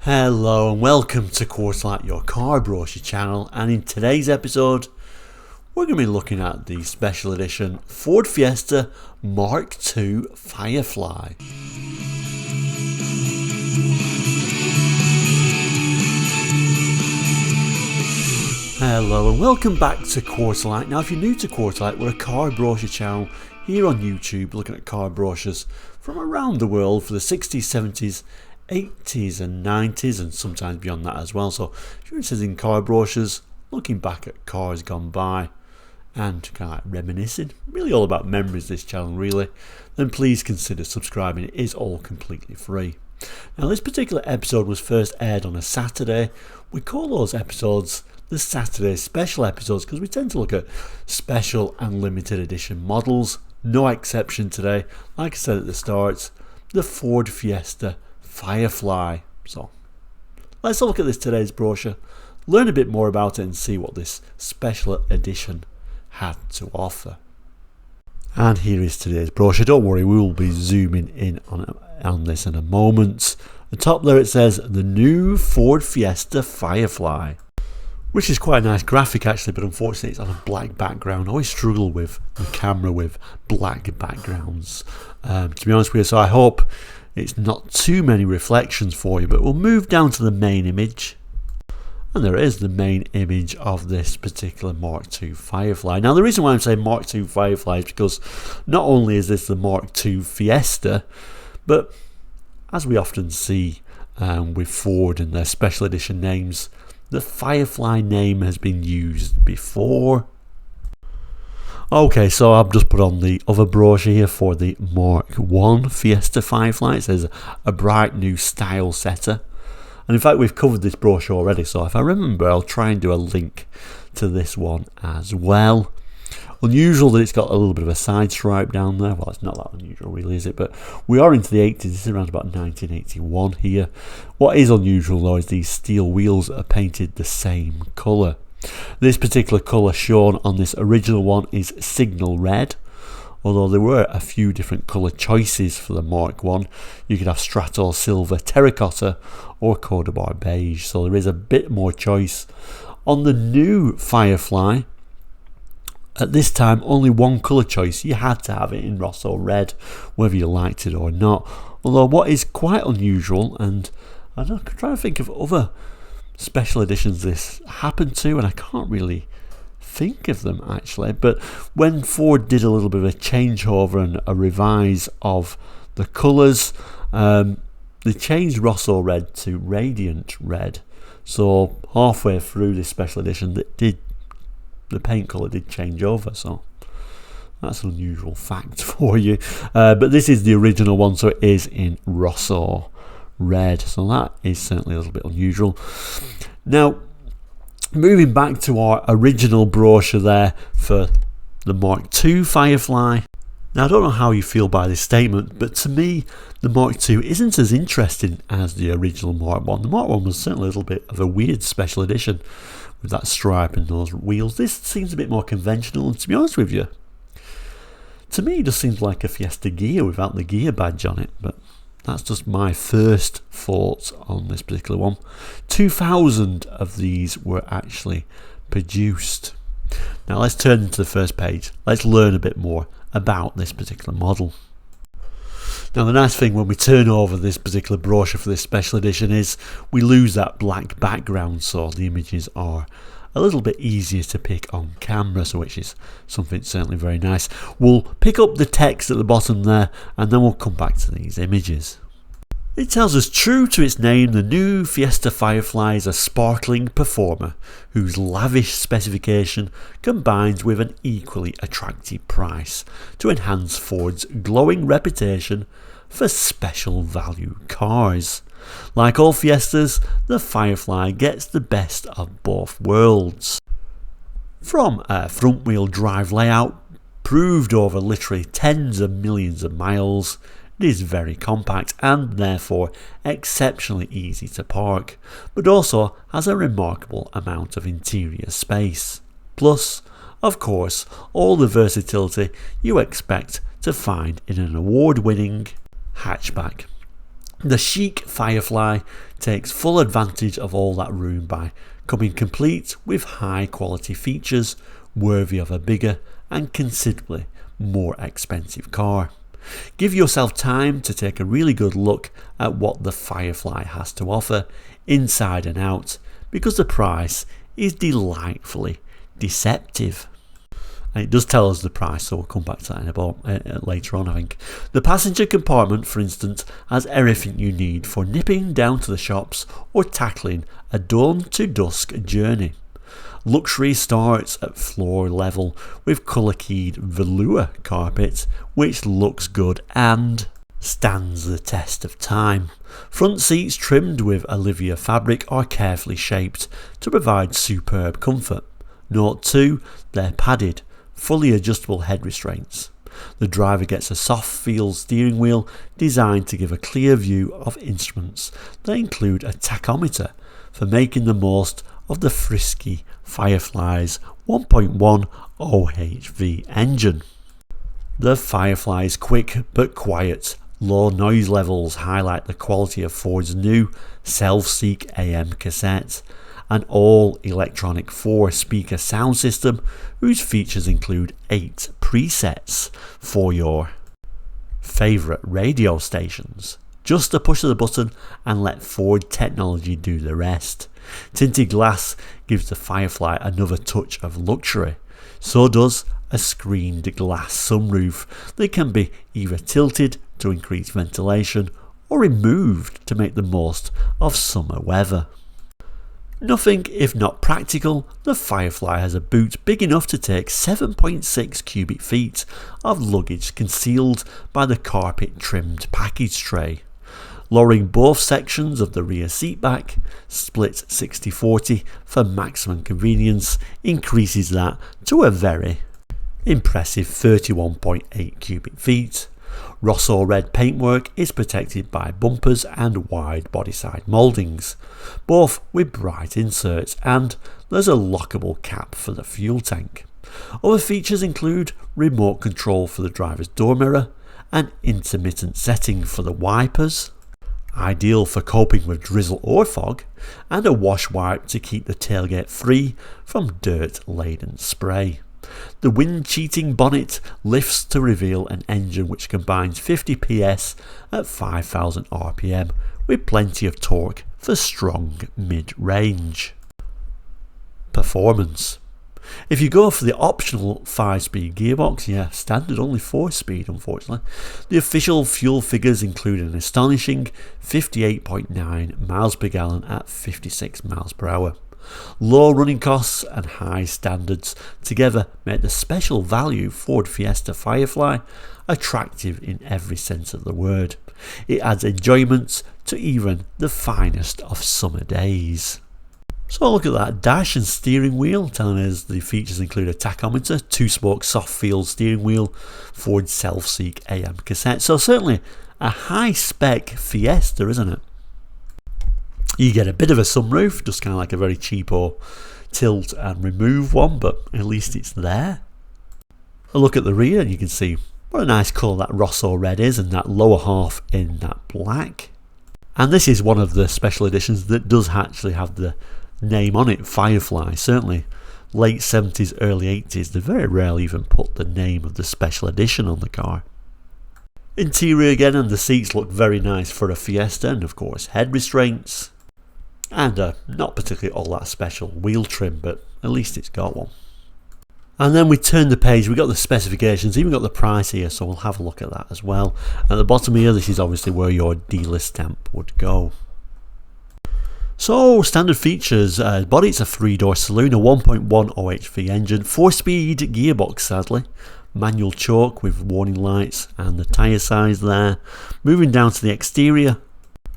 Hello and welcome to Quarterlight, your car brochure channel, and in today's episode we're going to be looking at the special edition Ford Fiesta Mark II Firefly. Hello and welcome back to Quarterlight. Now if you're new to Quarterlight, we're a car brochure channel here on YouTube looking at car brochures from around the world for the 60s, 70s, 80s and 90s and sometimes beyond that as well. So if you're interested in car brochures, looking back at cars gone by and kind of like reminiscing, really all about memories this channel really, then please consider subscribing. It is all completely free. Now this particular episode was first aired on a Saturday. We call those episodes the Saturday special episodes because we tend to look at special and limited edition models. No exception today, like I said at the start, the Ford Fiesta Firefly. So let's have a look at today's brochure, learn a bit more about it and see what this special edition had to offer. And here is today's brochure. Don't worry, we will be zooming in on this in a moment. At the top there it says the new Ford Fiesta Firefly, which is quite a nice graphic actually, but unfortunately it's on a black background. I always struggle with the camera with black backgrounds, to be honest with you, so I hope it's not too many reflections for you, but we'll move down to the main image. And there is the main image of this particular Mark II Firefly. Now the reason why I'm saying Mark II Firefly is because not only is this the Mark II Fiesta, but as we often see with Ford and their special edition names, the Firefly name has been used before. Okay, so I've just put on the other brochure here for the Mark I Fiesta Firefly. It says a bright new style setter. And in fact, we've covered this brochure already, so if I remember, I'll try and do a link to this one as well. Unusual that it's got a little bit of a side stripe down there. Well, it's not that unusual really, is it? But we are into the 80s. This is around about 1981 here. What is unusual though is these steel wheels are painted the same colour. This particular colour shown on this original one is signal red, although there were a few different colour choices for the Mark I. You could have Strator Silver, Terracotta or Cordobar Beige, so there is a bit more choice. On the new Firefly, at this time only one colour choice. You had to have it in Rosso Red, whether you liked it or not. Although what is quite unusual, and I'm trying to think of other special editions this happened to, and I can't really think of them actually, but when Ford did a little bit of a changeover and a revise of the colours, they changed Rosso Red to Radiant Red. So halfway through this special edition, the paint colour did change over, so that's an unusual fact for you. But this is the original one, so it is in Rosso Red, so that is certainly a little bit unusual. Now moving back to our original brochure there for the Mark II Firefly. Now I don't know how you feel by this statement, but to me the Mark II isn't as interesting as the original Mark I. The Mark I was certainly a little bit of a weird special edition with that stripe and those wheels. This seems a bit more conventional, and to be honest with you, to me it just seems like a Fiesta gear without the gear badge on it, but that's just my first thoughts on this particular one. 2,000 of these were actually produced. Now let's turn to the first page. Let's learn a bit more about this particular model. Now the nice thing when we turn over this particular brochure for this special edition is we lose that black background, so the images are a little bit easier to pick on camera, so which is something certainly very nice. We'll pick up the text at the bottom there and then we'll come back to these images. It tells us, true to its name, the new Fiesta Firefly is a sparkling performer whose lavish specification combines with an equally attractive price to enhance Ford's glowing reputation for special value cars. Like all Fiestas, the Firefly gets the best of both worlds. From a front-wheel drive layout proved over literally tens of millions of miles, it is very compact and therefore exceptionally easy to park, but also has a remarkable amount of interior space. Plus, of course, all the versatility you expect to find in an award-winning hatchback. The chic Firefly takes full advantage of all that room by coming complete with high quality features worthy of a bigger and considerably more expensive car. Give yourself time to take a really good look at what the Firefly has to offer inside and out, because the price is delightfully deceptive. And it does tell us the price, so we'll come back to that in about later on, I think. The passenger compartment, for instance, has everything you need for nipping down to the shops or tackling a dawn to dusk journey. Luxury starts at floor level with colour-keyed velour carpet, which looks good and stands the test of time. Front seats trimmed with Olivia fabric are carefully shaped to provide superb comfort. Note too, they're padded, fully adjustable head restraints. The driver gets a soft feel steering wheel designed to give a clear view of instruments. They include a tachometer for making the most of the frisky Firefly's 1.1 OHV engine. The Firefly is quick but quiet. Low noise levels highlight the quality of Ford's new self-seek AM cassette, an all-electronic 4-speaker sound system whose features include 8 presets for your favourite radio stations. Just a push of the button and let Ford technology do the rest. Tinted glass gives the Firefly another touch of luxury. So does a screened glass sunroof that can be either tilted to increase ventilation or removed to make the most of summer weather. Nothing if not practical, the Firefly has a boot big enough to take 7.6 cubic feet of luggage concealed by the carpet trimmed package tray. Lowering both sections of the rear seat back, split 60-40 for maximum convenience, increases that to a very impressive 31.8 cubic feet. Rosso red paintwork is protected by bumpers and wide bodyside mouldings, both with bright inserts, and there's a lockable cap for the fuel tank. Other features include remote control for the driver's door mirror, an intermittent setting for the wipers, ideal for coping with drizzle or fog, and a wash wipe to keep the tailgate free from dirt-laden spray. The wind-cheating bonnet lifts to reveal an engine which combines 50 PS at 5,000 RPM with plenty of torque for strong mid-range. Performance. If you go for the optional 5-speed gearbox, yeah, standard only 4-speed unfortunately, the official fuel figures include an astonishing 58.9 miles per gallon at 56 miles per hour. Low running costs and high standards together make the special value Ford Fiesta Firefly attractive in every sense of the word. It adds enjoyment to even the finest of summer days. So look at that dash and steering wheel, telling us the features include a tachometer, 2-spoke soft feel steering wheel, Ford self-seek AM cassette. So certainly a high spec Fiesta, isn't it? You get a bit of a sunroof, just kind of like a very cheapo tilt and remove one, but at least it's there. A look at the rear and you can see what a nice colour that Rosso red is, and that lower half in that black. And this is one of the special editions that does actually have the name on it, Firefly. Certainly late 70s, early 80s, they very rarely even put the name of the special edition on the car. Interior again, and the seats look very nice for a Fiesta, and of course head restraints. And not particularly all that special wheel trim, but at least it's got one. And then we turn the page, we've got the specifications, even got the price here, so we'll have a look at that as well. At the bottom here, this is obviously where your dealer stamp would go. So, standard features, body, it's a 3-door saloon, a 1.1 OHV engine, 4-speed gearbox sadly, manual choke with warning lights and the tyre size there. Moving down to the exterior,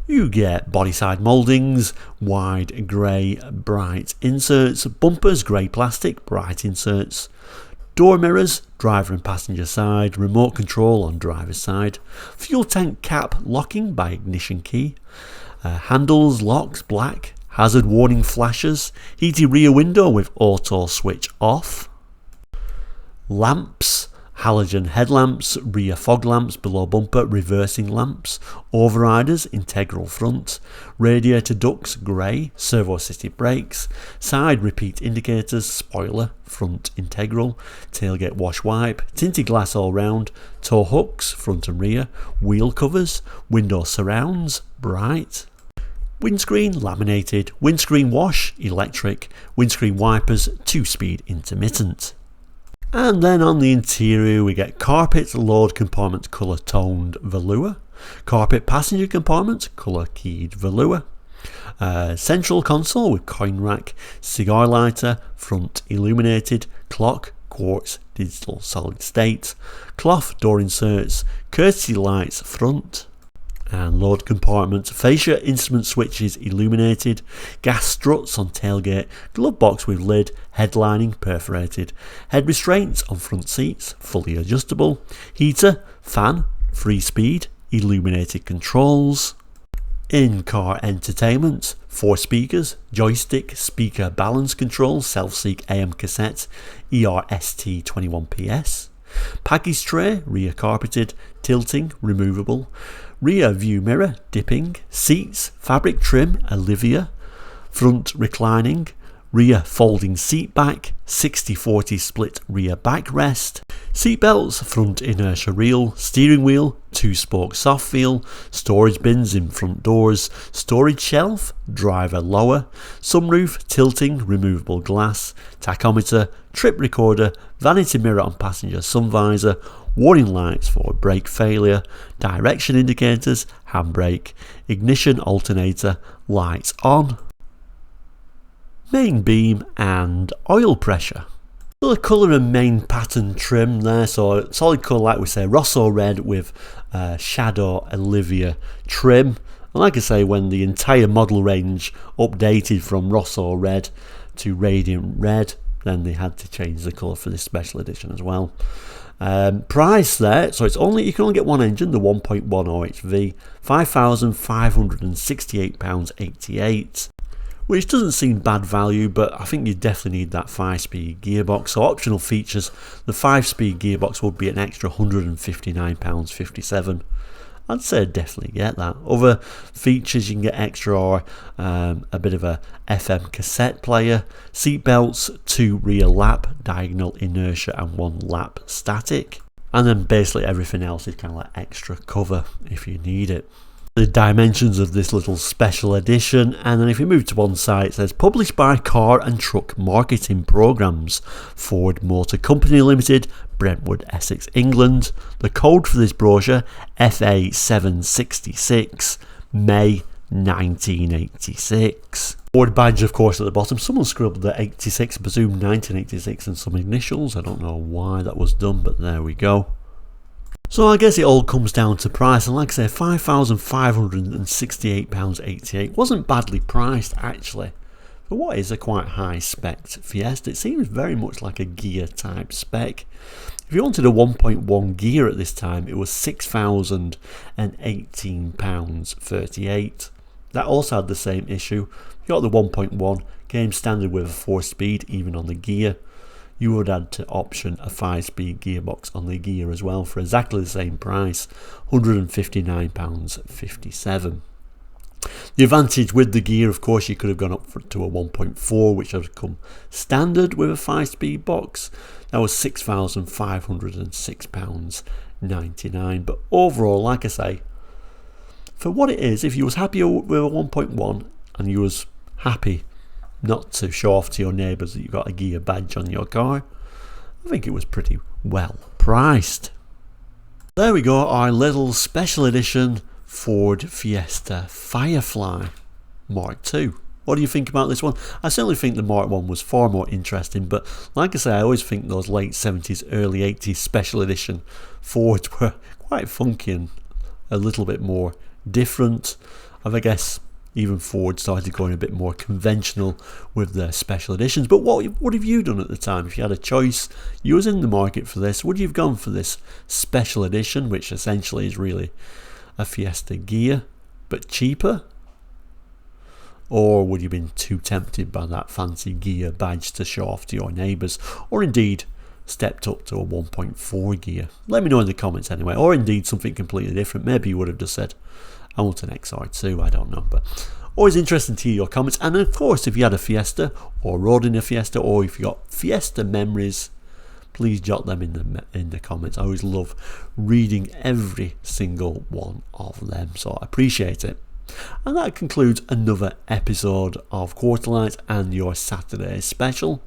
you get body side mouldings, wide grey bright inserts, bumpers grey plastic, bright inserts, door mirrors, driver and passenger side, remote control on driver's side, fuel tank cap locking by ignition key, handles, locks, black, hazard warning flashes, heated rear window with auto switch off, lamps, halogen headlamps, rear fog lamps, below bumper, reversing lamps, overriders, integral front, radiator ducts, grey, servo-assisted brakes, side repeat indicators, spoiler, front integral, tailgate wash wipe, tinted glass all round, tow hooks, front and rear, wheel covers, window surrounds, bright, windscreen laminated, windscreen wash electric, windscreen wipers 2-speed intermittent. And then on the interior we get carpet load compartment colour toned velour, carpet passenger compartment colour keyed velour, central console with coin rack, cigar lighter, front illuminated, clock, quartz, digital solid state, cloth door inserts, courtesy lights front, and load compartment, fascia instrument switches illuminated, gas struts on tailgate, glove box with lid, headlining perforated, head restraints on front seats, fully adjustable, heater, fan, 3-speed, illuminated controls. In-car entertainment, 4 speakers, joystick, speaker balance control, self-seek AM cassette, ERST 21PS, package tray, rear carpeted, tilting, removable, rear view mirror, dipping, seats, fabric trim, Olivia, front reclining, rear folding seat back, 60-40 split rear backrest, seat belts, front inertia reel, steering wheel, 2-spoke soft feel, storage bins in front doors, storage shelf, driver lower, sunroof, tilting, removable glass, tachometer, trip recorder, vanity mirror on passenger sun visor, warning lights for brake failure, direction indicators, handbrake, ignition alternator, lights on, main beam and oil pressure. So the colour and main pattern trim there, so solid colour like we say, Rosso red with shadow Olivia trim. And like I say, when the entire model range updated from Rosso red to radiant red, then they had to change the colour for this special edition as well. Price there, so you can only get one engine, the 1.1 OHV, £5,568.88, which doesn't seem bad value, but I think you definitely need that 5-speed gearbox. So optional features, the 5-speed gearbox would be an extra £159.57. I'd say definitely get that. Other features you can get extra are a bit of a FM cassette player, seat belts, 2 rear lap, diagonal inertia and 1 lap static. And then basically everything else is kind of like extra cover if you need it. The dimensions of this little special edition, and then if you move to one side it says published by Car and Truck Marketing Programs, Ford Motor Company Limited, Brentwood, Essex, England. The code for this brochure, FA766, May 1986. Ford badge of course at the bottom. Someone scribbled the 86, presumed 1986, and some initials. I don't know why that was done, but there we go. So I guess it all comes down to price, and like I say, £5,568.88 wasn't badly priced actually. For what is a quite high spec Fiesta, it seems very much like a gear type spec. If you wanted a 1.1 gear at this time, it was £6,018.38. That also had the same issue. You got the 1.1, came standard with a 4-speed even on the gear. You would add to option a 5-speed gearbox on the gear as well for exactly the same price, £159.57. The advantage with the gear, of course, you could have gone up to a 1.4, which would come standard with a 5-speed box. That was £6,506.99. But overall, like I say, for what it is, if you was happy with a 1.1 and you was happy not to show off to your neighbours that you got a gear badge on your car, I think it was pretty well priced. There we go, our little special edition Ford Fiesta Firefly Mark II. What do you think about this one? I certainly think the Mark 1 was far more interesting, but like I say, I always think those late 70s, early 80s special edition Fords were quite funky and a little bit more different. I guess even Ford started going a bit more conventional with their special editions. But what have you done at the time? If you had a choice, you was in the market for this, would you have gone for this special edition, which essentially is really a Fiesta gear but cheaper? Or would you have been too tempted by that fancy gear badge to show off to your neighbours, or indeed stepped up to a 1.4 gear. Let me know in the comments anyway, or indeed something completely different. Maybe you would have just said, I want an XR2, I don't know. But always interesting to hear your comments. And of course, if you had a Fiesta or rode in a Fiesta, or if you got Fiesta memories, please jot them in the comments. I always love reading every single one of them, so I appreciate it. And that concludes another episode of Quarterlight and your Saturday special.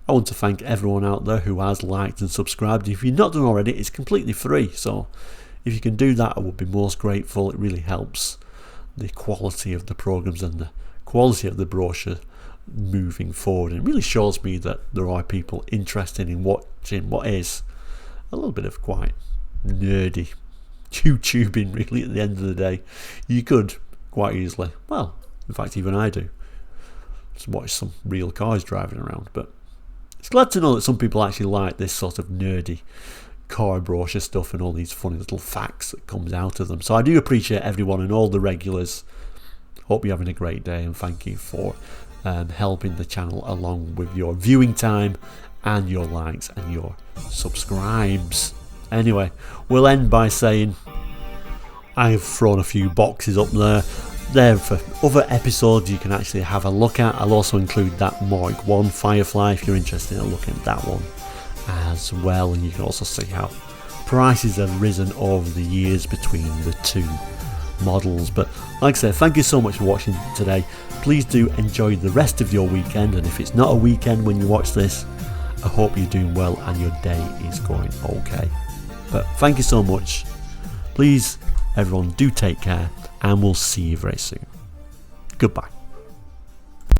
I want to thank everyone out there who has liked and subscribed. If you've not done already, it's completely free, so if you can do that, I would be most grateful. It really helps the quality of the programs and the quality of the brochure moving forward. It really shows me that there are people interested in watching what is a little bit of quite nerdy YouTubing, really. At the end of the day, you could quite easily, well, in fact even I do, just watch some real cars driving around. But it's glad to know that some people actually like this sort of nerdy car brochure stuff and all these funny little facts that comes out of them. So I do appreciate everyone and all the regulars. Hope you're having a great day, and thank you for helping the channel along with your viewing time and your likes and your subscribes. Anyway, we'll end by saying I've thrown a few boxes up there for other episodes you can actually have a look at. I'll also include that Mark 1 Firefly if you're interested in looking at that one as well, and you can also see how prices have risen over the years between the two models. But like I said, thank you so much for watching today. Please do enjoy the rest of your weekend, and if it's not a weekend when you watch this, I hope you're doing well and your day is going okay. But thank you so much. Please everyone, do take care, and we'll see you very soon. Goodbye.